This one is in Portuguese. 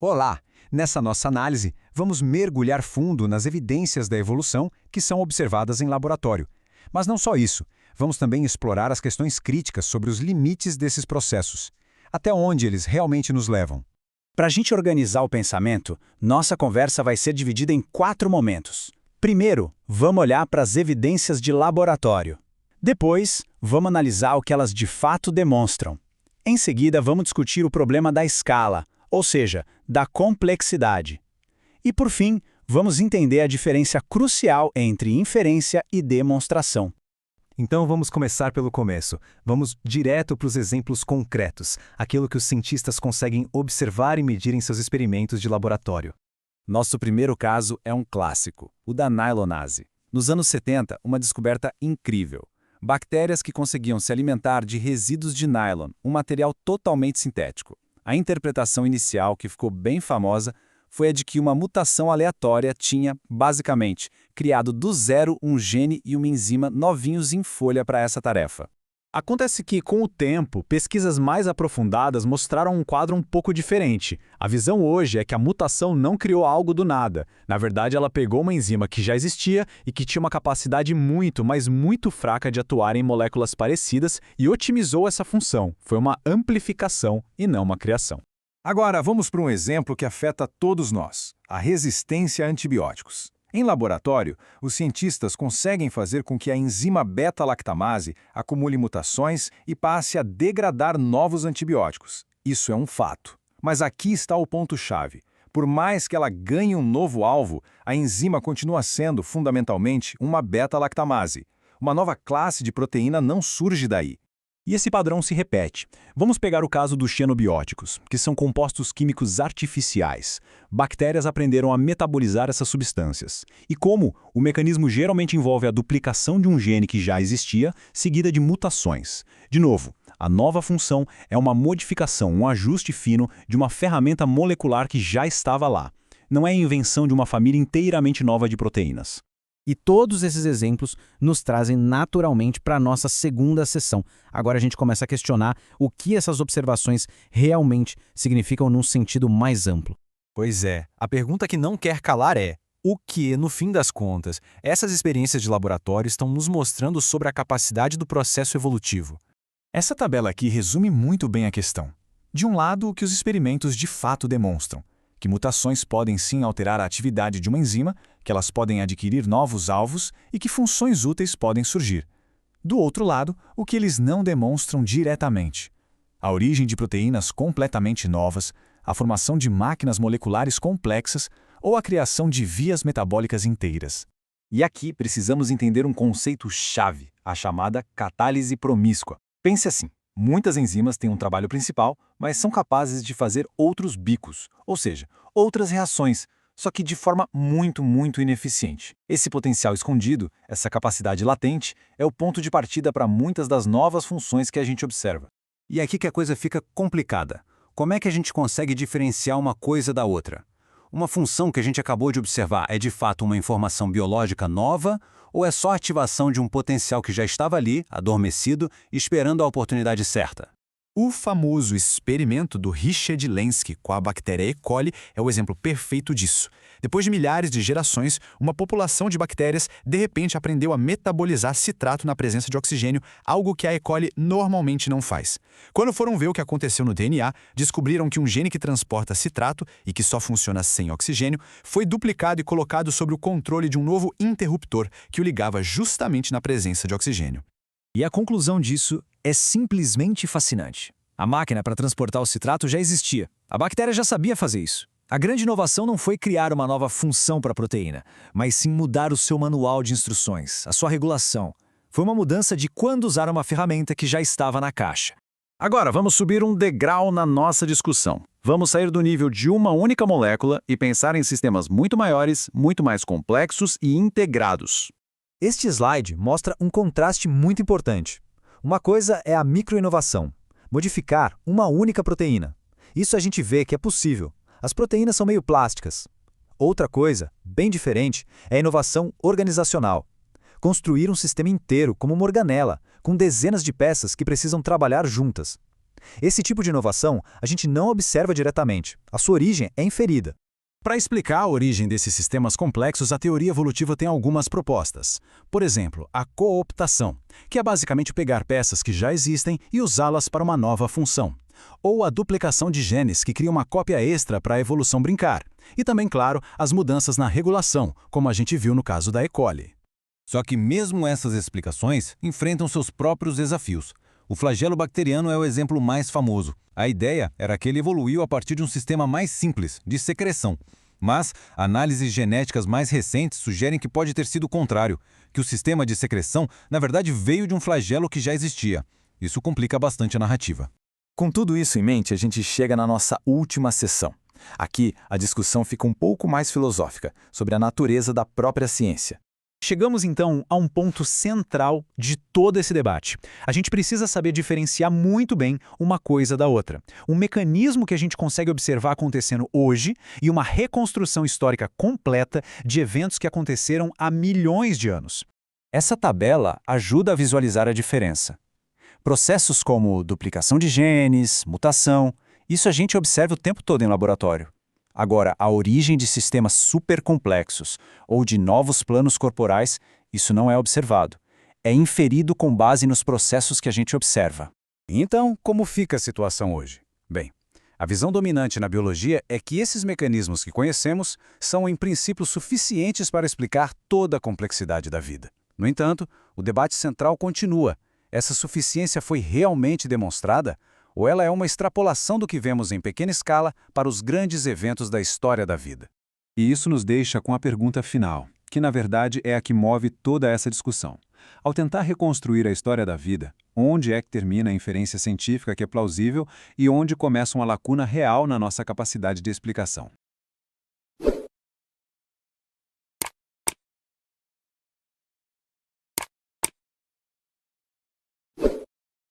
Olá! Nessa nossa análise, vamos mergulhar fundo nas evidências da evolução que são observadas em laboratório. Mas não só isso, vamos também explorar as questões críticas sobre os limites desses processos. Até onde eles realmente nos levam? Para a gente organizar o pensamento, nossa conversa vai ser dividida em 4 momentos. Primeiro, vamos olhar para as evidências de laboratório. Depois, vamos analisar o que elas de fato demonstram. Em seguida, vamos discutir o problema da escala, ou seja, da complexidade. E por fim, vamos entender a diferença crucial entre inferência e demonstração. Então vamos começar pelo começo. Vamos direto para os exemplos concretos, aquilo que os cientistas conseguem observar e medir em seus experimentos de laboratório. Nosso primeiro caso é um clássico, o da nylonase. Nos anos 70, uma descoberta incrível. Bactérias que conseguiam se alimentar de resíduos de nylon, um material totalmente sintético. A interpretação inicial, que ficou bem famosa, foi a de que uma mutação aleatória tinha, basicamente, criado do zero um gene e uma enzima novinhos em folha para essa tarefa. Acontece que, com o tempo, pesquisas mais aprofundadas mostraram um quadro um pouco diferente. A visão hoje é que a mutação não criou algo do nada. Na verdade, ela pegou uma enzima que já existia e que tinha uma capacidade muito, mas muito fraca de atuar em moléculas parecidas e otimizou essa função. Foi uma amplificação e não uma criação. Agora, vamos para um exemplo que afeta todos nós: a resistência a antibióticos. Em laboratório, os cientistas conseguem fazer com que a enzima beta-lactamase acumule mutações e passe a degradar novos antibióticos. Isso é um fato. Mas aqui está o ponto-chave. Por mais que ela ganhe um novo alvo, a enzima continua sendo, fundamentalmente, uma beta-lactamase. Uma nova classe de proteína não surge daí. E esse padrão se repete. Vamos pegar o caso dos cianobióticos, que são compostos químicos artificiais. Bactérias aprenderam a metabolizar essas substâncias. E como o mecanismo geralmente envolve a duplicação de um gene que já existia, seguida de mutações. De novo, a nova função é uma modificação, um ajuste fino de uma ferramenta molecular que já estava lá. Não é a invenção de uma família inteiramente nova de proteínas. E todos esses exemplos nos trazem naturalmente para a nossa segunda sessão. Agora a gente começa a questionar o que essas observações realmente significam num sentido mais amplo. Pois é, a pergunta que não quer calar é: o que, no fim das contas, essas experiências de laboratório estão nos mostrando sobre a capacidade do processo evolutivo? Essa tabela aqui resume muito bem a questão. De um lado, o que os experimentos de fato demonstram: que mutações podem sim alterar a atividade de uma enzima, que elas podem adquirir novos alvos e que funções úteis podem surgir. Do outro lado, o que eles não demonstram diretamente: a origem de proteínas completamente novas, a formação de máquinas moleculares complexas ou a criação de vias metabólicas inteiras. E aqui precisamos entender um conceito-chave, a chamada catálise promíscua. Pense assim. Muitas enzimas têm um trabalho principal, mas são capazes de fazer outros bicos, ou seja, outras reações, só que de forma muito ineficiente. Esse potencial escondido, essa capacidade latente, é o ponto de partida para muitas das novas funções que a gente observa. E é aqui que a coisa fica complicada. Como é que a gente consegue diferenciar uma coisa da outra? Uma função que a gente acabou de observar é de fato uma informação biológica nova ou é só a ativação de um potencial que já estava ali, adormecido, esperando a oportunidade certa? O famoso experimento do Richard Lenski com a bactéria E. coli é o exemplo perfeito disso. Depois de milhares de gerações, uma população de bactérias de repente aprendeu a metabolizar citrato na presença de oxigênio, algo que a E. coli normalmente não faz. Quando foram ver o que aconteceu no DNA, descobriram que um gene que transporta citrato e que só funciona sem oxigênio foi duplicado e colocado sob o controle de um novo interruptor que o ligava justamente na presença de oxigênio. E a conclusão disso é simplesmente fascinante. A máquina para transportar o citrato já existia. A bactéria já sabia fazer isso. A grande inovação não foi criar uma nova função para a proteína, mas sim mudar o seu manual de instruções, a sua regulação. Foi uma mudança de quando usar uma ferramenta que já estava na caixa. Agora, vamos subir um degrau na nossa discussão. Vamos sair do nível de uma única molécula e pensar em sistemas muito maiores, muito mais complexos e integrados. Este slide mostra um contraste muito importante. Uma coisa é a microinovação, modificar uma única proteína. Isso a gente vê que é possível. As proteínas são meio plásticas. Outra coisa, bem diferente, é a inovação organizacional. Construir um sistema inteiro como uma organela, com dezenas de peças que precisam trabalhar juntas. Esse tipo de inovação a gente não observa diretamente. A sua origem é inferida. Para explicar a origem desses sistemas complexos, a teoria evolutiva tem algumas propostas. Por exemplo, a cooptação, que é basicamente pegar peças que já existem e usá-las para uma nova função. Ou a duplicação de genes, que cria uma cópia extra para a evolução brincar. E também, claro, as mudanças na regulação, como a gente viu no caso da E. coli. Só que mesmo essas explicações enfrentam seus próprios desafios. O flagelo bacteriano é o exemplo mais famoso. A ideia era que ele evoluiu a partir de um sistema mais simples, de secreção. Mas análises genéticas mais recentes sugerem que pode ter sido o contrário, que o sistema de secreção, na verdade, veio de um flagelo que já existia. Isso complica bastante a narrativa. Com tudo isso em mente, a gente chega na nossa última sessão. Aqui, a discussão fica um pouco mais filosófica, sobre a natureza da própria ciência. Chegamos então a um ponto central de todo esse debate. A gente precisa saber diferenciar muito bem uma coisa da outra. Um mecanismo que a gente consegue observar acontecendo hoje e uma reconstrução histórica completa de eventos que aconteceram há milhões de anos. Essa tabela ajuda a visualizar a diferença. Processos como duplicação de genes, mutação, isso a gente observa o tempo todo em laboratório. Agora, a origem de sistemas supercomplexos ou de novos planos corporais, isso não é observado. É inferido com base nos processos que a gente observa. Então, como fica a situação hoje? Bem, a visão dominante na biologia é que esses mecanismos que conhecemos são, em princípio, suficientes para explicar toda a complexidade da vida. No entanto, o debate central continua. Essa suficiência foi realmente demonstrada? Ou ela é uma extrapolação do que vemos em pequena escala para os grandes eventos da história da vida? E isso nos deixa com a pergunta final, que na verdade é a que move toda essa discussão. Ao tentar reconstruir a história da vida, onde é que termina a inferência científica que é plausível e onde começa uma lacuna real na nossa capacidade de explicação?